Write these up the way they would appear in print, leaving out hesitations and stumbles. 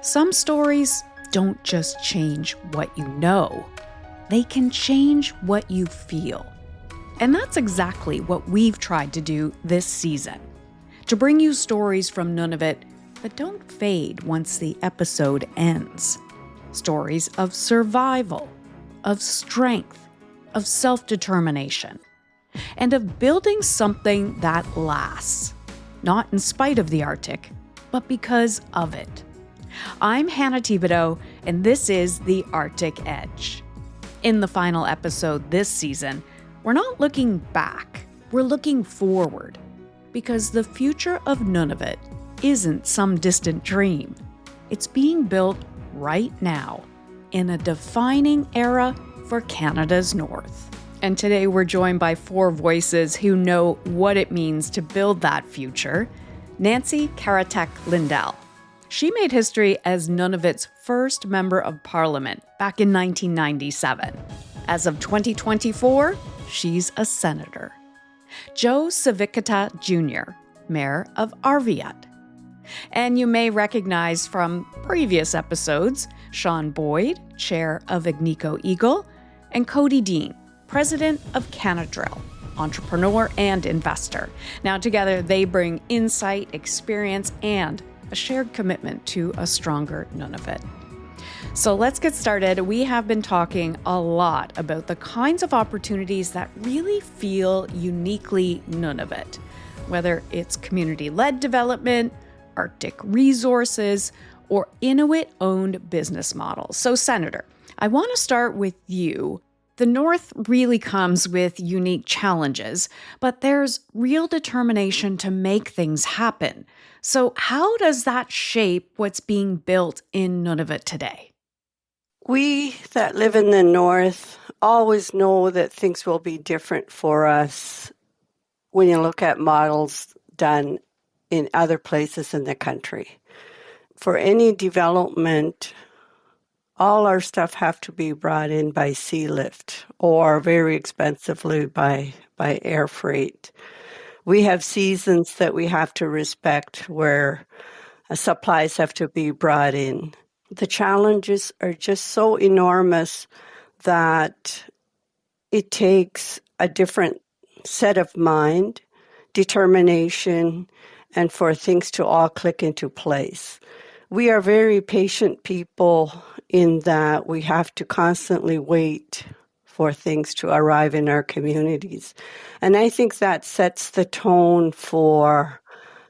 Some stories don't just change what you know, they can change what you feel. And that's exactly what we've tried to do this season. To bring you stories from Nunavut that don't fade once the episode ends. Stories of survival, of strength, of self-determination, and of building something that lasts. Not in spite of the Arctic, but because of it. I'm Hannah Thibedeau, and this is The Arctic Edge. In the final episode this season, we're not looking back, we're looking forward. Because the future of Nunavut isn't some distant dream. It's being built right now, in a defining era for Canada's North. And today we're joined by four voices who know what it means to build that future. Nancy Karetak-Lindell. She made history as Nunavut's first member of parliament back in 1997. As of 2024, she's a senator. Joe Savikataaq Jr., mayor of Arviat. And you may recognize from previous episodes, Sean Boyd, chair of Agnico Eagle, and Cody Dean, president of Canadrill, entrepreneur and investor. Now together they bring insight, experience, and a shared commitment to a stronger Nunavut. So let's get started. We have been talking a lot about the kinds of opportunities that really feel uniquely Nunavut, whether it's community-led development, Arctic resources, or Inuit-owned business models. So, Senator, I want to start with you. The North really comes with unique challenges, but there's real determination to make things happen. So how does that shape what's being built in Nunavut today? We that live in the North always know that things will be different for us when you look at models done in other places in the country. For any development, all our stuff have to be brought in by sea lift or very expensively by air freight. We have seasons that we have to respect where supplies have to be brought in. The challenges are just so enormous that it takes a different set of mind, determination, and for things to all click into place. We are very patient people in that we have to constantly wait for things to arrive in our communities. And I think that sets the tone for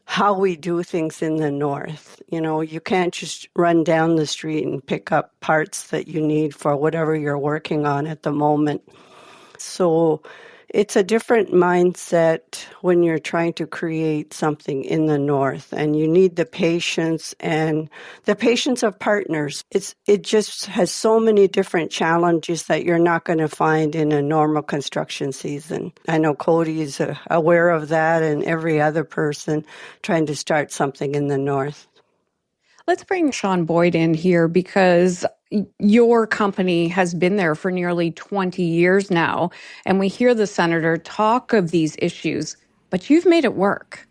how we do things in the North. You know, you can't just run down the street and pick up parts that you need for whatever you're working on at the moment. So it's a different mindset when you're trying to create something in the North, and you need the patience and the patience of partners. It just has so many different challenges that you're not going to find in a normal construction season. I know Cody is aware of that, and every other person trying to start something in the North. Let's bring Sean Boyd in here because your company has been there for nearly 20 years now, and we hear the senator talk of these issues, but you've made it work.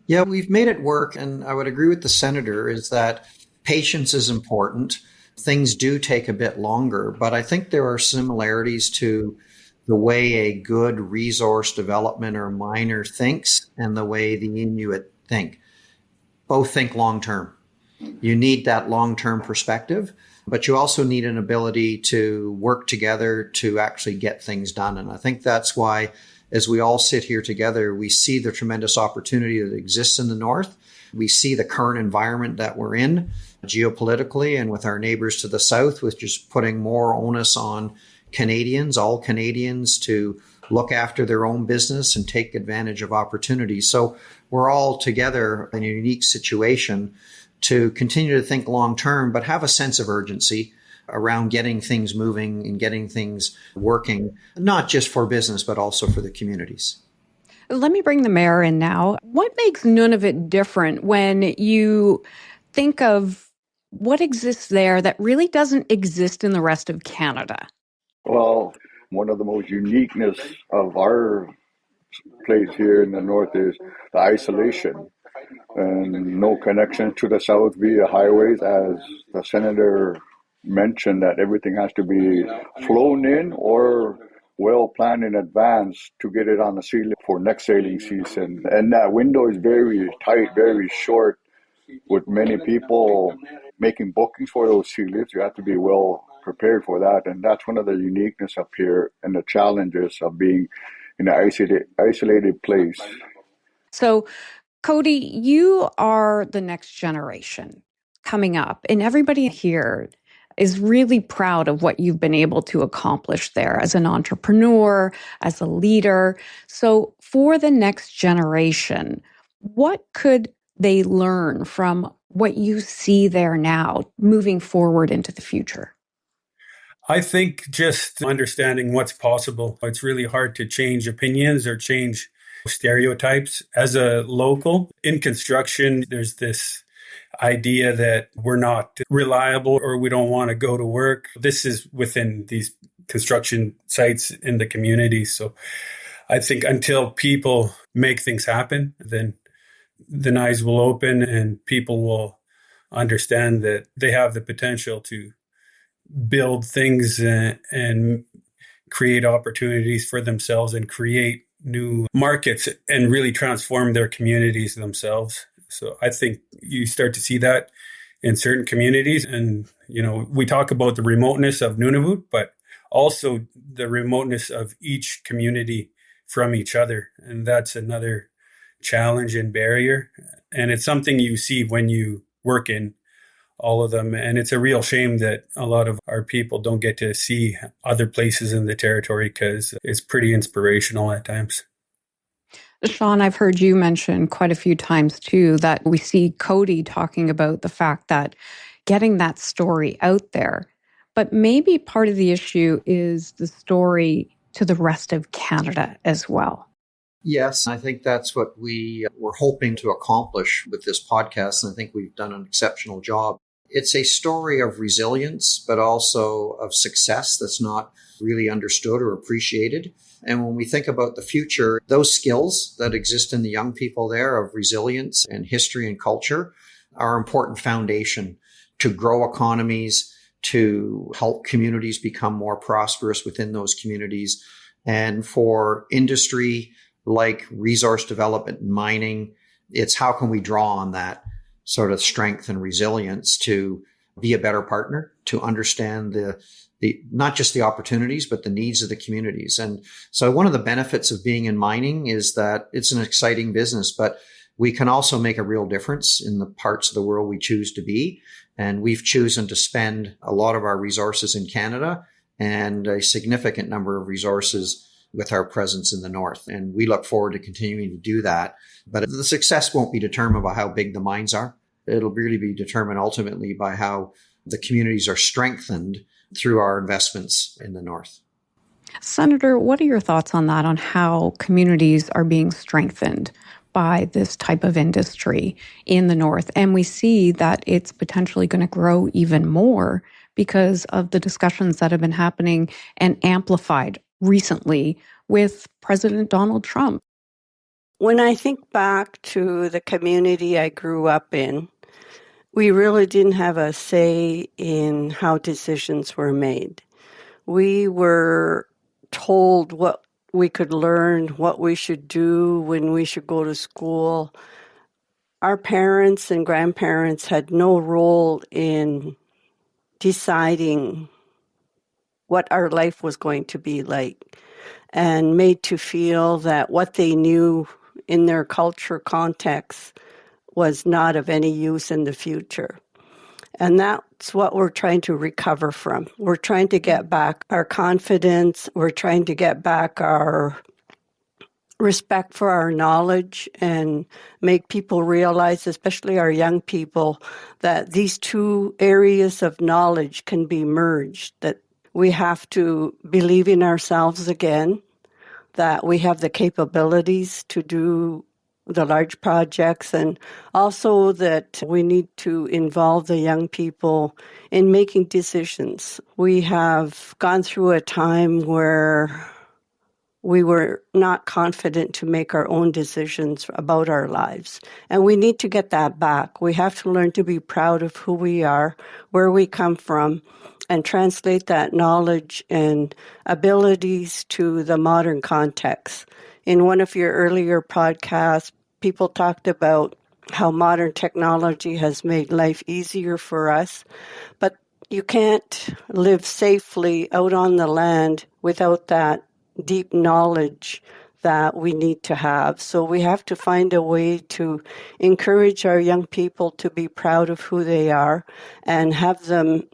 Yeah, we've made it work, and I would agree with the senator is that patience is important. Things do take a bit longer, but I think there are similarities to the way a good resource development or miner thinks and the way the Inuit think. Both think long-term. You need that long-term perspective, but you also need an ability to work together to actually get things done. And I think that's why, as we all sit here together, we see the tremendous opportunity that exists in the North. We see the current environment that we're in geopolitically and with our neighbors to the south, which is putting more onus on Canadians, all Canadians, to look after their own business and take advantage of opportunities. So we're all together in a unique situation to continue to think long term, but have a sense of urgency around getting things moving and getting things working, not just for business, but also for the communities. Let me bring the mayor in now. What makes Nunavut different when you think of what exists there that really doesn't exist in the rest of Canada? Well, one of the most uniqueness of our place here in the North is the isolation. and no connection to the south via highways, as the senator mentioned, that everything has to be flown in or well planned in advance to get it on the sea lift for next sailing season. And that window is very tight, very short, with many people making bookings for those sea lifts. You have to be well prepared for that. And that's one of the uniqueness up here and the challenges of being in an isolated place. So, Cody, you are the next generation coming up, and everybody here is really proud of what you've been able to accomplish there as an entrepreneur, as a leader. So, for the next generation, what could they learn from what you see there now moving forward into the future? I think just understanding what's possible. It's really hard to change opinions or change stereotypes. As a local in construction, there's this idea that we're not reliable or we don't want to go to work. This is within these construction sites in the community. So I think until people make things happen, then the eyes will open and people will understand that they have the potential to build things and create opportunities for themselves and create new markets and really transform their communities themselves. So I think you start to see that in certain communities. And, we talk about the remoteness of Nunavut, but also the remoteness of each community from each other. And that's another challenge and barrier. And it's something you see when you work in all of them. And it's a real shame that a lot of our people don't get to see other places in the territory because it's pretty inspirational at times. Sean, I've heard you mention quite a few times too that we see Cody talking about the fact that getting that story out there. But maybe part of the issue is the story to the rest of Canada as well. Yes, I think that's what we were hoping to accomplish with this podcast, and I think we've done an exceptional job. It's a story of resilience, but also of success that's not really understood or appreciated. And when we think about the future, those skills that exist in the young people there of resilience and history and culture are an important foundation to grow economies, to help communities become more prosperous within those communities, and for industry like resource development and mining. It's how can we draw on that sort of strength and resilience to be a better partner, to understand the not just the opportunities, but the needs of the communities. And so one of the benefits of being in mining is that it's an exciting business, but we can also make a real difference in the parts of the world we choose to be. And we've chosen to spend a lot of our resources in Canada and a significant number of resources with our presence in the north. And we look forward to continuing to do that. But the success won't be determined by how big the mines are. It'll really be determined ultimately by how the communities are strengthened through our investments in the north. Senator, what are your thoughts on that, on how communities are being strengthened by this type of industry in the north? And we see that it's potentially going to grow even more because of the discussions that have been happening and amplified recently with President Donald Trump. When I think back to the community I grew up in, we really didn't have a say in how decisions were made. We were told what we could learn, what we should do, when we should go to school. Our parents and grandparents had no role in deciding what our life was going to be like, and made to feel that what they knew in their culture context was not of any use in the future. And that's what we're trying to recover from. We're trying to get back our confidence. We're trying to get back our respect for our knowledge and make people realize, especially our young people, that these two areas of knowledge can be merged, that we have to believe in ourselves again, that we have the capabilities to do the large projects, and also that we need to involve the young people in making decisions. We have gone through a time where we were not confident to make our own decisions about our lives. And we need to get that back. We have to learn to be proud of who we are, where we come from, and translate that knowledge and abilities to the modern context. In one of your earlier podcasts, people talked about how modern technology has made life easier for us, but you can't live safely out on the land without that deep knowledge that we need to have. So we have to find a way to encourage our young people to be proud of who they are and have them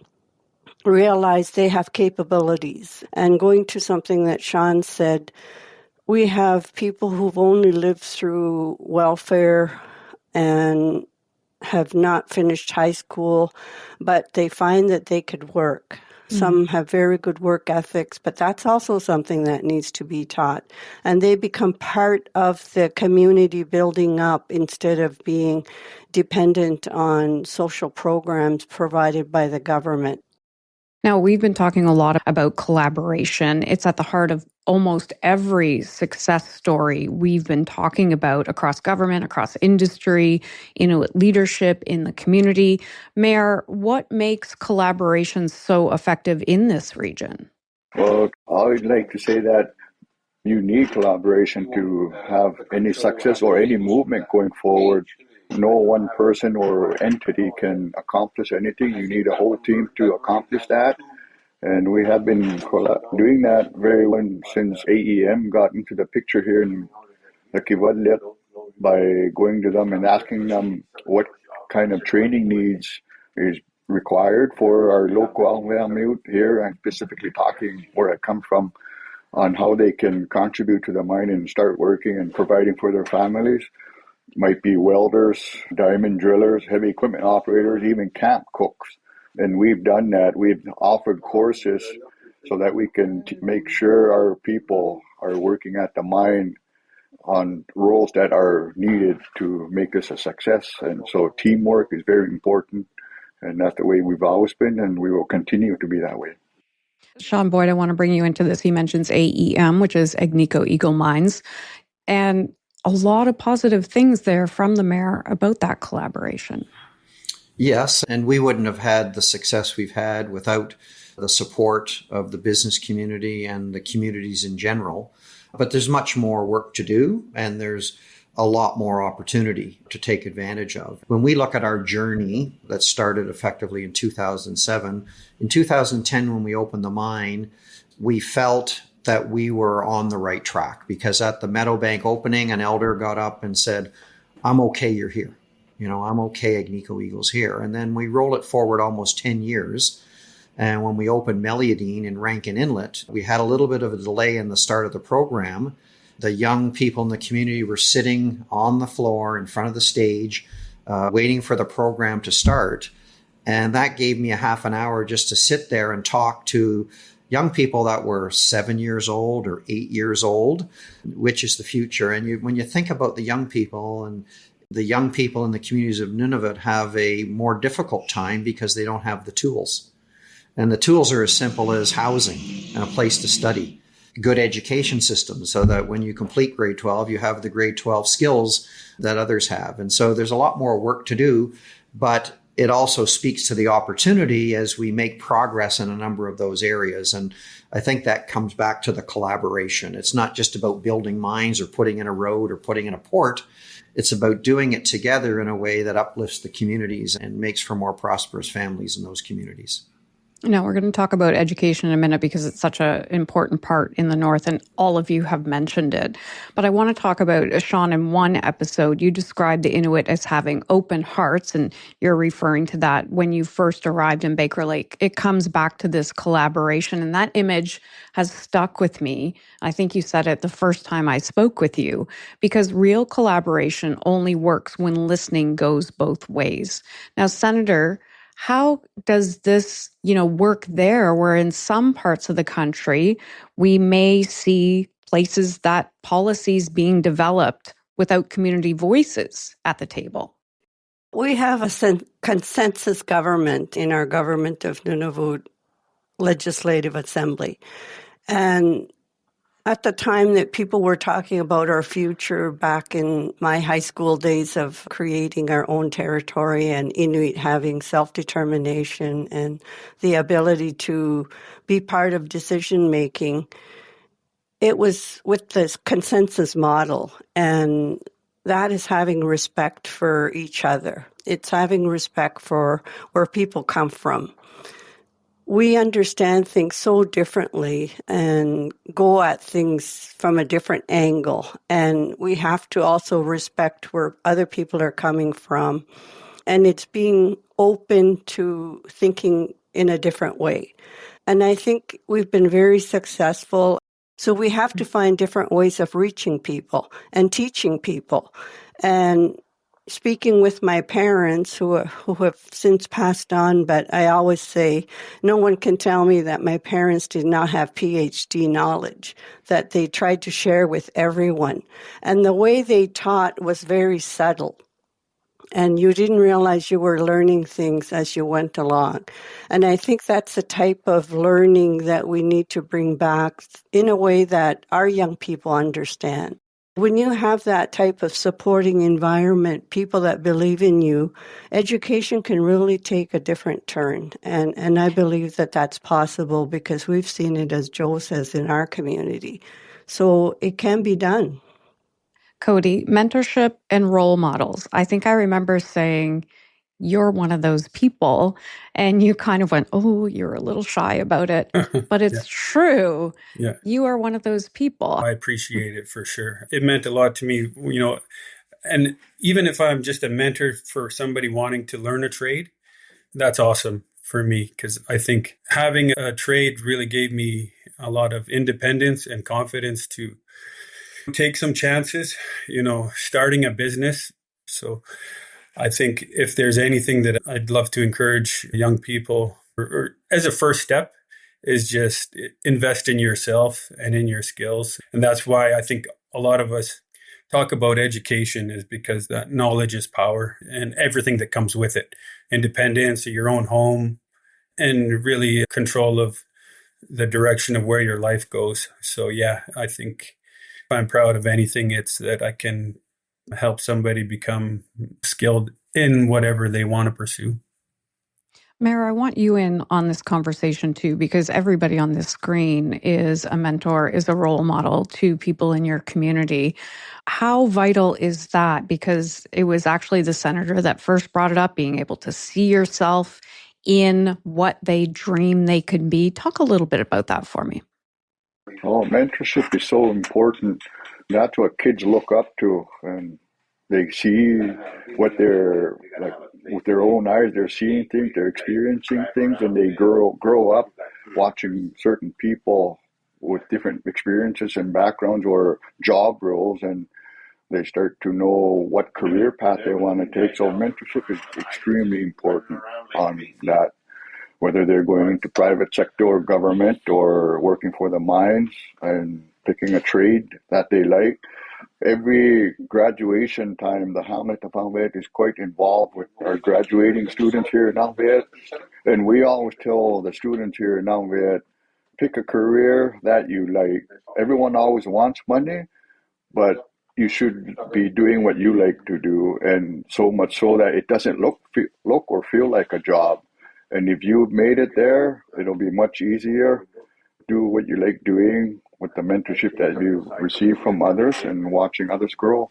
realize they have capabilities. And going to something that Sean said, we have people who've only lived through welfare and have not finished high school, but they find that they could work. Some have very good work ethics, but that's also something that needs to be taught. And they become part of the community building up instead of being dependent on social programs provided by the government. Now, we've been talking a lot about collaboration. It's at the heart of almost every success story we've been talking about across government, across industry, Inuit leadership in the community. Mayor, what makes collaboration so effective in this region? Well, I would like to say that you need collaboration to have any success or any movement going forward. No one person or entity can accomplish anything. You need a whole team to accomplish that. And we have been doing that very well since AEM got into the picture here in the Kivadlet by going to them and asking them what kind of training needs is required for our local Inuit here, and specifically talking where I come from on how they can contribute to the mine and start working and providing for their families. Might be welders, diamond drillers, heavy equipment operators, even camp cooks. And we've done that. We've offered courses so that we can make sure our people are working at the mine on roles that are needed to make this a success. And so teamwork is very important. And that's the way we've always been, and we will continue to be that way. Sean Boyd, I want to bring you into this. He mentions AEM, which is Agnico Eagle Mines, and a lot of positive things there from the mayor about that collaboration. Yes, and we wouldn't have had the success we've had without the support of the business community and the communities in general. But there's much more work to do, and there's a lot more opportunity to take advantage of. When we look at our journey that started effectively in 2007, in 2010 when we opened the mine, we felt that we were on the right track, because at the Meadowbank opening, an elder got up and said, "I'm okay you're here. I'm okay Agnico Eagle's here." And then we roll it forward almost 10 years. And when we opened Meliadine in Rankin Inlet, we had a little bit of a delay in the start of the program. The young people in the community were sitting on the floor in front of the stage, waiting for the program to start. And that gave me a half an hour just to sit there and talk to young people that were 7 years old or 8 years old, which is the future. And when you think about the young people, and the young people in the communities of Nunavut have a more difficult time because they don't have the tools. And the tools are as simple as housing and a place to study, good education systems, so that when you complete grade 12, you have the grade 12 skills that others have. And so there's a lot more work to do, but it also speaks to the opportunity as we make progress in a number of those areas. And I think that comes back to the collaboration. It's not just about building mines or putting in a road or putting in a port. It's about doing it together in a way that uplifts the communities and makes for more prosperous families in those communities. Now, we're going to talk about education in a minute because it's such an important part in the North, and all of you have mentioned it. But I want to talk about, Sean, in one episode, you described the Inuit as having open hearts, and you're referring to that when you first arrived in Baker Lake. It comes back to this collaboration, and that image has stuck with me. I think you said it the first time I spoke with you, because real collaboration only works when listening goes both ways. Now, Senator, how does this, work there, where in some parts of the country, we may see places that policies being developed without community voices at the table? We have a consensus government in our Government of Nunavut Legislative Assembly. And At the time that people were talking about our future back in my high school days of creating our own territory and Inuit having self-determination and the ability to be part of decision-making, it was with this consensus model, and that is having respect for each other. It's having respect for where people come from. We understand things so differently and go at things from a different angle. And we have to also respect where other people are coming from. And it's being open to thinking in a different way. And I think we've been very successful. So we have to find different ways of reaching people and teaching people. And speaking with my parents who have since passed on, but I always say no one can tell me that my parents did not have PhD knowledge, that they tried to share with everyone. And the way they taught was very subtle. And you didn't realize you were learning things as you went along. And I think that's the type of learning that we need to bring back in a way that our young people understand. When you have that type of supporting environment, people that believe in you, education can really take a different turn. And I believe that that's possible because we've seen it, as Joe says, in our community. So it can be done. Cody, mentorship and role models. I think I remember saying, you're one of those people. And you kind of went, oh, you're a little shy about it. But it's true. Yeah. You are one of those people. I appreciate it for sure. It meant a lot to me, and even if I'm just a mentor for somebody wanting to learn a trade, that's awesome for me because I think having a trade really gave me a lot of independence and confidence to take some chances, starting a business. So I think if there's anything that I'd love to encourage young people or as a first step is just invest in yourself and in your skills. And that's why I think a lot of us talk about education is because that knowledge is power and everything that comes with it. Independence, your own home, and really control of the direction of where your life goes. So yeah, I think if I'm proud of anything, it's that I can help somebody become skilled in whatever they want to pursue. Mayor, I want you in on this conversation too, because everybody on this screen is a mentor, is a role model to people in your community. How vital is that? Because it was actually the senator that first brought it up, being able to see yourself in what they dream they could be. Talk a little bit about that for me. Oh, mentorship is so important. That's what kids look up to, and they see what they're like with their own eyes. They're seeing things, they're experiencing things, and they grow up watching certain people with different experiences and backgrounds or job roles, and they start to know what career path they want to take. So mentorship is extremely important on that. Whether they're going into private sector or government or working for the mines and picking a trade that they like. Every graduation time, the Hamlet of Arviat is quite involved with our graduating students here in Arviat. And we always tell the students here in Arviat, pick a career that you like. Everyone always wants money, but you should be doing what you like to do, and so much so that it doesn't look or feel like a job. And if you've made it there, it'll be much easier. Do what you like doing with the mentorship that you receive from others and watching others grow.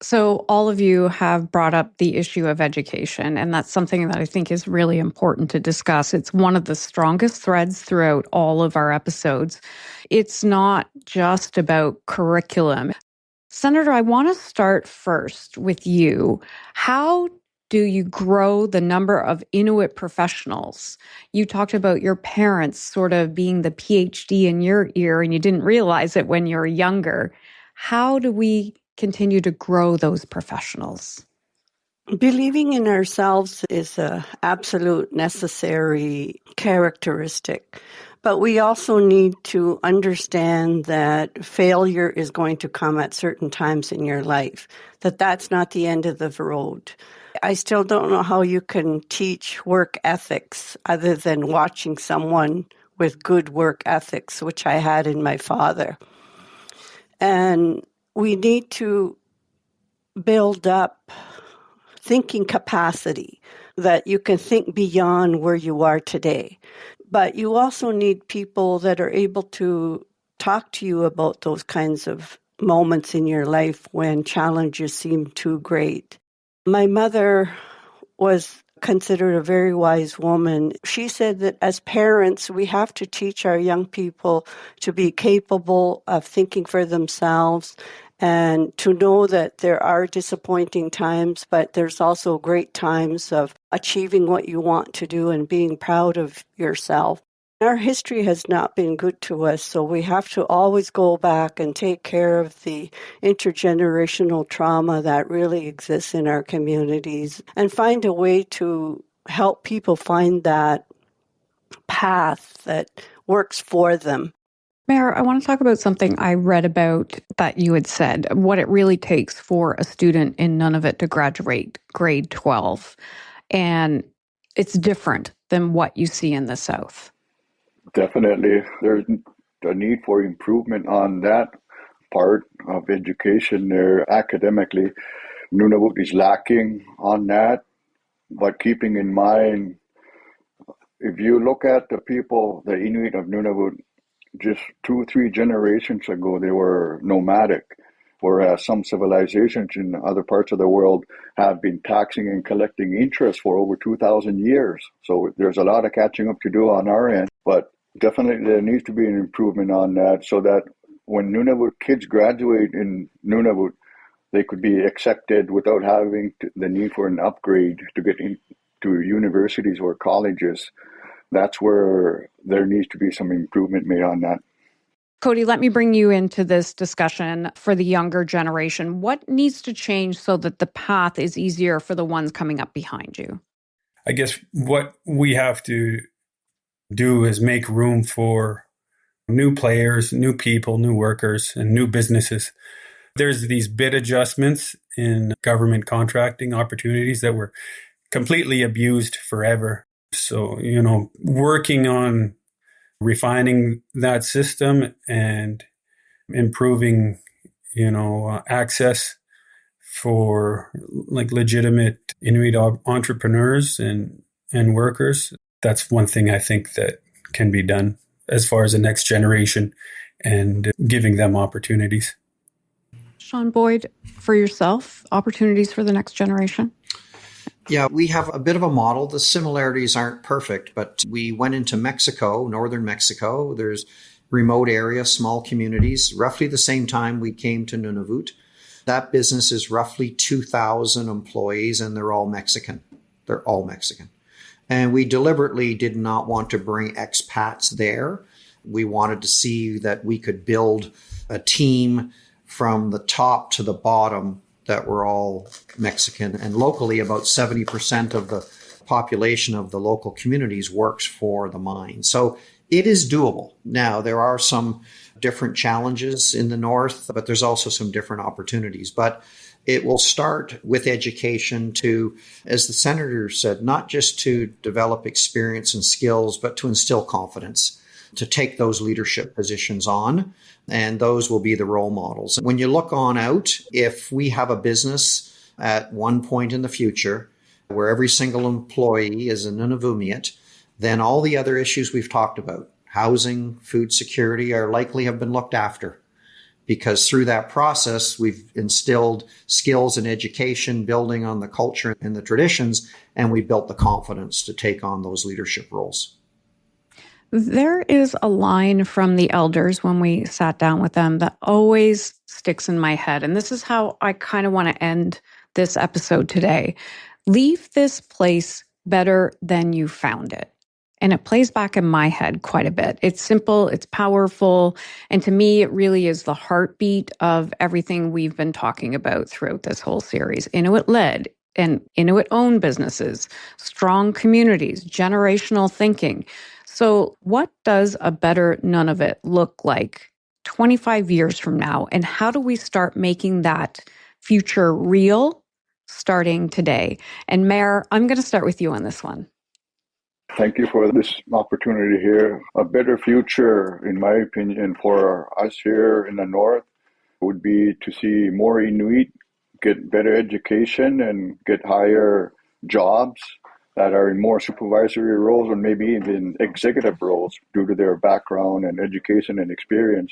So all of you have brought up the issue of education, and that's something that I think is really important to discuss. It's one of the strongest threads throughout all of our episodes. It's not just about curriculum. Senator, I want to start first with you. How do you grow the number of Inuit professionals? You talked about your parents sort of being the PhD in your ear, and you didn't realize it when you were younger. How do we continue to grow those professionals? Believing in ourselves is an absolute necessary characteristic. But we also need to understand that failure is going to come at certain times in your life, that that's not the end of the road. I still don't know how you can teach work ethics other than watching someone with good work ethics, which I had in my father. And we need to build up thinking capacity that you can think beyond where you are today. But you also need people that are able to talk to you about those kinds of moments in your life when challenges seem too great. My mother was considered a very wise woman. She said that as parents, we have to teach our young people to be capable of thinking for themselves and to know that there are disappointing times, but there's also great times of achieving what you want to do and being proud of yourself. Our history has not been good to us, so we have to always go back and take care of the intergenerational trauma that really exists in our communities and find a way to help people find that path that works for them. Mayor, I want to talk about something I read about that you had said, what it really takes for a student in Nunavut to graduate grade 12. And it's different than what you see in the South. Definitely, there's a need for improvement on that part of education there academically. Nunavut is lacking on that, but keeping in mind, if you look at the people, the Inuit of Nunavut, just 2-3 generations ago, they were nomadic, whereas some civilizations in other parts of the world have been taxing and collecting interest for over 2,000 years. So there's a lot of catching up to do on our end, but definitely there needs to be an improvement on that so that when Nunavut kids graduate in Nunavut, they could be accepted without having the need for an upgrade to get into universities or colleges. That's where there needs to be some improvement made on that. Cody, let me bring you into this discussion for the younger generation. What needs to change so that the path is easier for the ones coming up behind you? I guess what we have to do is make room for new players, new people, new workers, and new businesses. There's these bid adjustments in government contracting opportunities that were completely abused forever. So, working on refining that system and improving, access for like legitimate Inuit entrepreneurs and workers. That's one thing I think that can be done as far as the next generation and giving them opportunities. Sean Boyd, for yourself, opportunities for the next generation? Yeah, we have a bit of a model. The similarities aren't perfect, but we went into Mexico, northern Mexico. There's remote areas, small communities. Roughly the same time we came to Nunavut. That business is roughly 2,000 employees, and they're all Mexican. They're all Mexican. And we deliberately did not want to bring expats there. We wanted to see that we could build a team from the top to the bottom that were all Mexican. And locally, about 70% of the population of the local communities works for the mine. So it is doable. Now, there are some different challenges in the north, but there's also some different opportunities. But it will start with education to, as the senator said, not just to develop experience and skills, but to instill confidence, to take those leadership positions on. And those will be the role models. When you look on out, if we have a business at one point in the future where every single employee is a Nunavummiut, then all the other issues we've talked about, housing, food security, are likely have been looked after. Because through that process, we've instilled skills in education, building on the culture and the traditions, and we built the confidence to take on those leadership roles. There is a line from the elders when we sat down with them that always sticks in my head. And this is how I kind of want to end this episode today. Leave this place better than you found it. And it plays back in my head quite a bit. It's simple, it's powerful. And to me, it really is the heartbeat of everything we've been talking about throughout this whole series. Inuit-led and Inuit-owned businesses, strong communities, generational thinking. So what does a better Nunavut look like 25 years from now? And how do we start making that future real starting today? And Mayor, I'm going to start with you on this one. Thank you for this opportunity here. A better future, in my opinion, for us here in the north would be to see more Inuit get better education and get higher jobs that are in more supervisory roles or maybe even executive roles due to their background and education and experience.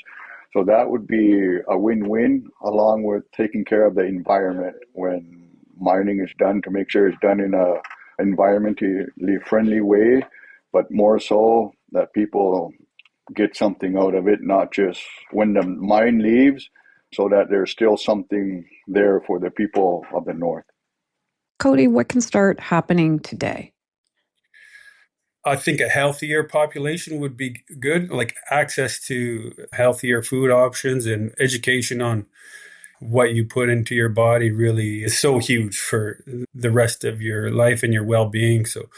So that would be a win-win, along with taking care of the environment when mining is done, to make sure it's done in a environmentally friendly way, but more so that people get something out of it, not just when the mine leaves, so that there's still something there for the people of the North. Cody, what can start happening today? I think a healthier population would be good, like access to healthier food options and education on what you put into your body really is so huge for the rest of your life and your well-being. So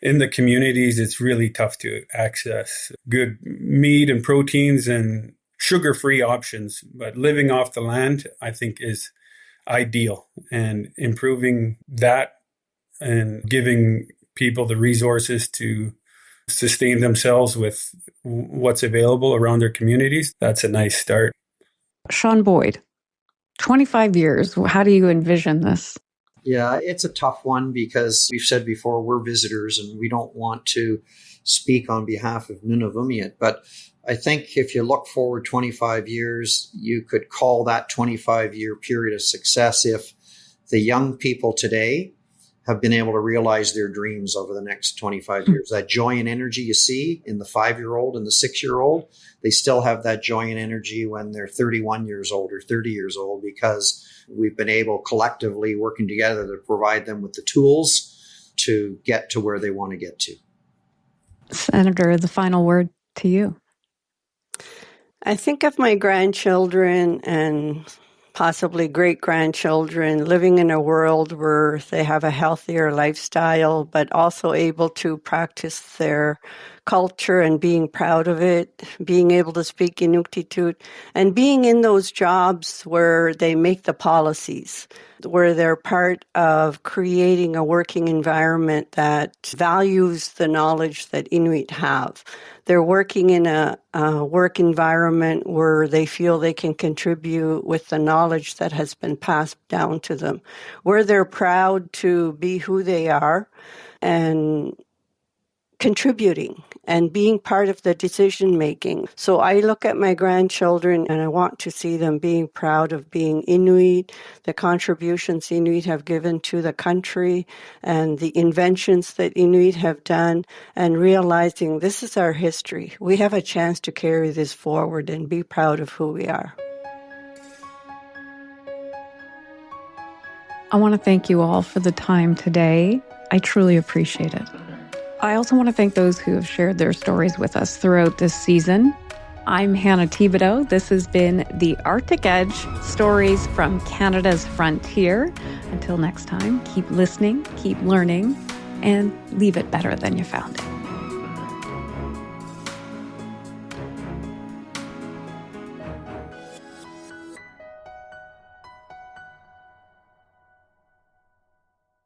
in the communities, it's really tough to access good meat and proteins and sugar-free options. But living off the land, I think, is ideal, and improving that and giving people the resources to sustain themselves with what's available around their communities, that's a nice start. Sean Boyd, 25 years, how do you envision this? Yeah, it's a tough one because we've said before, we're visitors and we don't want to speak on behalf of Nunavut. But I think if you look forward 25 years, you could call that 25-year period of success if the young people today have been able to realize their dreams over the next 25 years. That joy and energy you see in the 5-year-old and the 6-year-old, they still have that joy and energy when they're 31 years old or 30 years old, because we've been able collectively working together to provide them with the tools to get to where they want to get to. Senator, the final word to you. I think of my grandchildren and possibly great-grandchildren living in a world where they have a healthier lifestyle, but also able to practice their culture and being proud of it, being able to speak Inuktitut, and being in those jobs where they make the policies, where they're part of creating a working environment that values the knowledge that Inuit have. They're working in a work environment where they feel they can contribute with the knowledge that has been passed down to them, where they're proud to be who they are and contributing and being part of the decision making. So I look at my grandchildren and I want to see them being proud of being Inuit, the contributions Inuit have given to the country and the inventions that Inuit have done, and realizing this is our history. We have a chance to carry this forward and be proud of who we are. I want to thank you all for the time today. I truly appreciate it. I also want to thank those who have shared their stories with us throughout this season. I'm Hannah Thibedeau. This has been The Arctic Edge, stories from Canada's frontier. Until next time, keep listening, keep learning, and leave it better than you found it.